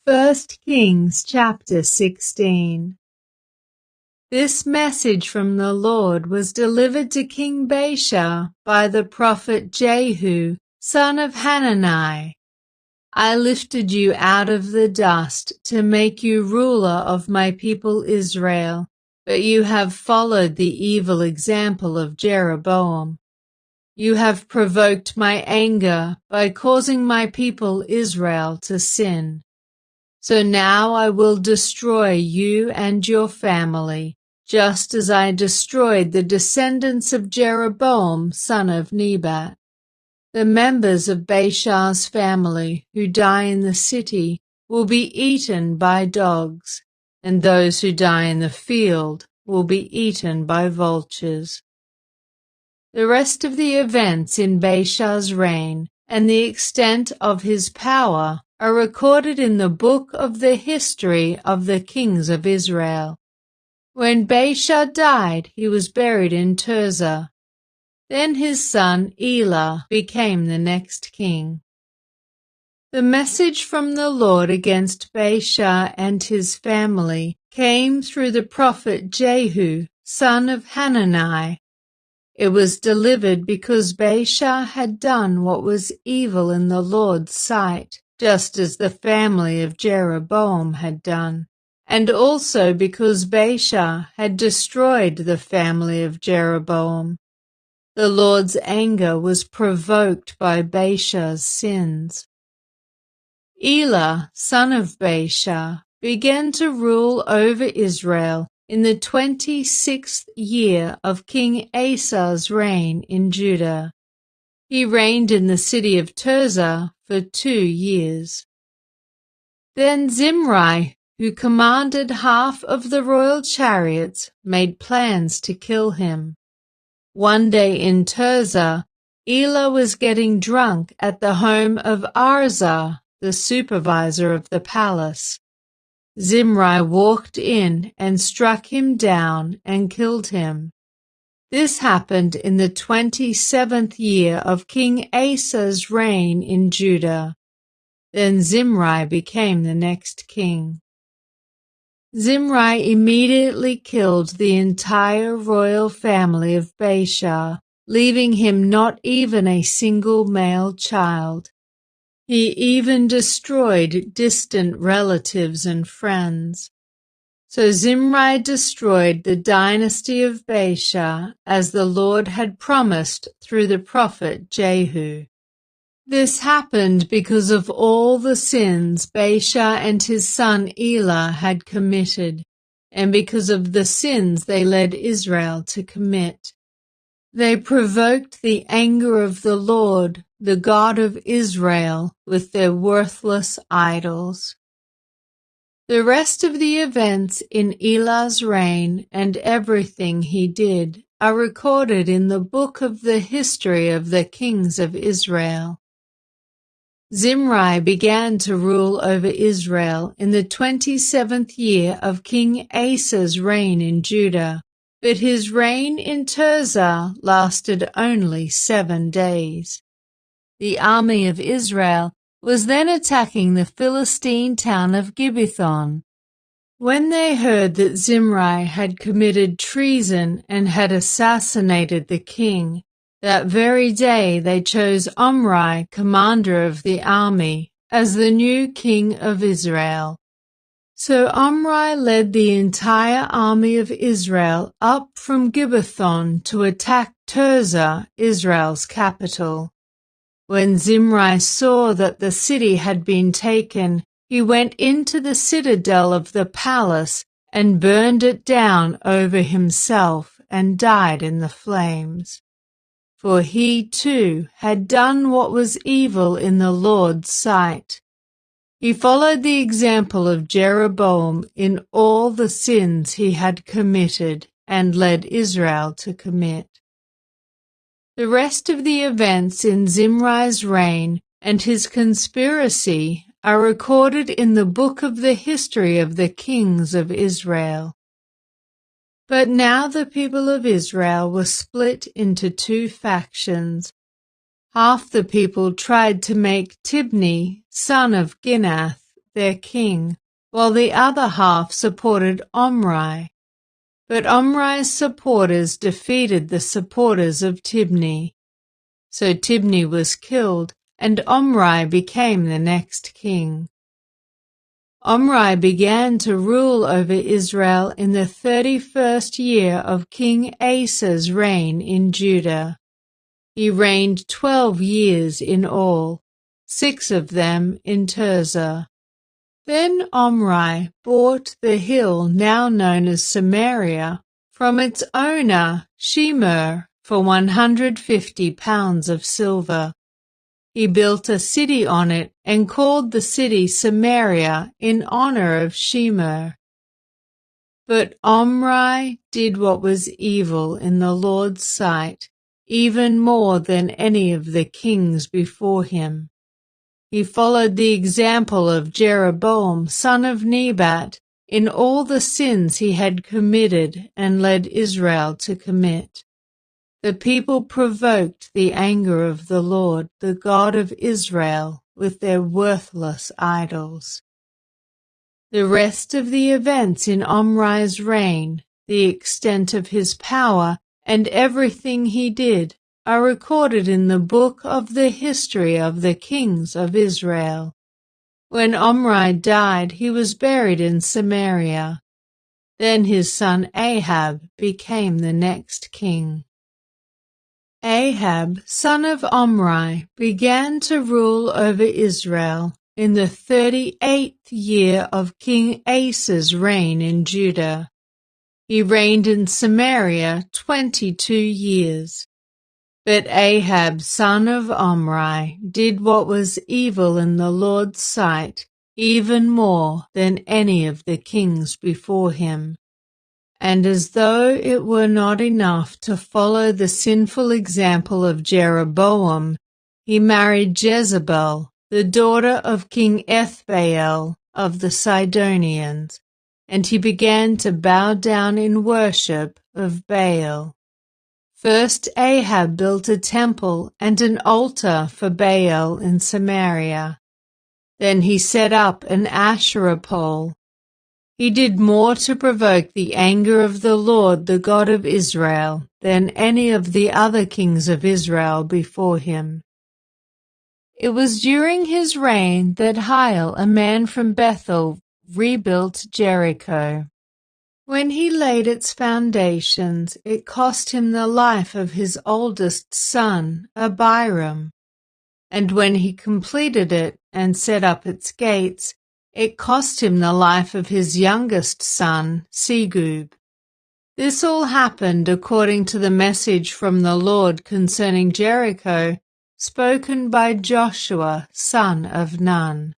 1 Kings chapter 16. This message from the Lord was delivered to King Baasha by the prophet Jehu, son of Hanani. I lifted you out of the dust to make you ruler of my people Israel, but you have followed the evil example of Jeroboam. You have provoked my anger by causing my people Israel to sin. So now I will destroy you and your family, just as I destroyed the descendants of Jeroboam, son of Nebat. The members of Baasha's family who die in the city will be eaten by dogs, and those who die in the field will be eaten by vultures. The rest of the events in Baasha's reign and the extent of his power are recorded in the book of the history of the kings of Israel. When Baasha died, he was buried in Tirzah. Then his son Elah became the next king. The message from the Lord against Baasha and his family came through the prophet Jehu, son of Hanani. It was delivered because Baasha had done what was evil in the Lord's sight, just as the family of Jeroboam had done, and also because Baasha had destroyed the family of Jeroboam. The Lord's anger was provoked by Baasha's sins. Elah, son of Baasha, began to rule over Israel in the 26th year of King Asa's reign in Judah. He reigned in the city of Tirzah for 2 years. Then Zimri, who commanded half of the royal chariots, made plans to kill him. One day in Tirzah, Elah was getting drunk at the home of Arza, the supervisor of the palace. Zimri walked in and struck him down and killed him. This happened in the 27th year of King Asa's reign in Judah. Then Zimri became the next king. Zimri immediately killed the entire royal family of Baasha, leaving him not even a single male child. He even destroyed distant relatives and friends. So Zimri destroyed the dynasty of Baasha as the Lord had promised through the prophet Jehu. This happened because of all the sins Baasha and his son Elah had committed, and because of the sins they led Israel to commit. They provoked the anger of the Lord, the God of Israel, with their worthless idols. The rest of the events in Elah's reign and everything he did are recorded in the book of the history of the kings of Israel. Zimri began to rule over Israel in the 27th year of King Asa's reign in Judah, but his reign in Tirzah lasted only 7 days. The army of Israel was then attacking the Philistine town of Gibbethon. When they heard that Zimri had committed treason and had assassinated the king, that very day they chose Omri, commander of the army, as the new king of Israel. So Omri led the entire army of Israel up from Gibbethon to attack Tirzah, Israel's capital. When Zimri saw that the city had been taken, he went into the citadel of the palace and burned it down over himself and died in the flames. For he too had done what was evil in the Lord's sight. He followed the example of Jeroboam in all the sins he had committed and led Israel to commit. The rest of the events in Zimri's reign and his conspiracy are recorded in the book of the history of the kings of Israel. But now the people of Israel were split into 2 factions. Half the people tried to make Tibni, son of Ginath, their king, while the other half supported Omri. But Omri's supporters defeated the supporters of Tibni. So Tibni was killed, and Omri became the next king. Omri began to rule over Israel in the 31st year of King Asa's reign in Judah. He reigned 12 years in all, 6 of them in Tirzah. Then Omri bought the hill now known as Samaria from its owner Shemer for 150 pounds of silver. He built a city on it and called the city Samaria in honor of Shemer. But Omri did what was evil in the Lord's sight, even more than any of the kings before him. He followed the example of Jeroboam, son of Nebat, in all the sins he had committed and led Israel to commit. The people provoked the anger of the Lord, the God of Israel, with their worthless idols. The rest of the events in Omri's reign, the extent of his power, and everything he did, are recorded in the book of the history of the kings of Israel. When Omri died, he was buried in Samaria. Then his son Ahab became the next king. Ahab, son of Omri, began to rule over Israel in the 38th year of King Asa's reign in Judah. He reigned in Samaria 22 years. But Ahab, son of Omri, did what was evil in the Lord's sight, even more than any of the kings before him. And as though it were not enough to follow the sinful example of Jeroboam, he married Jezebel, the daughter of King Ethbaal of the Sidonians, and he began to bow down in worship of Baal. First Ahab built a temple and an altar for Baal in Samaria. Then he set up an Asherah pole. He did more to provoke the anger of the Lord, the God of Israel, than any of the other kings of Israel before him. It was during his reign that Hiel, a man from Bethel, rebuilt Jericho. When he laid its foundations, it cost him the life of his oldest son, Abiram. And when he completed it and set up its gates, it cost him the life of his youngest son, Segub. This all happened according to the message from the Lord concerning Jericho, spoken by Joshua, son of Nun.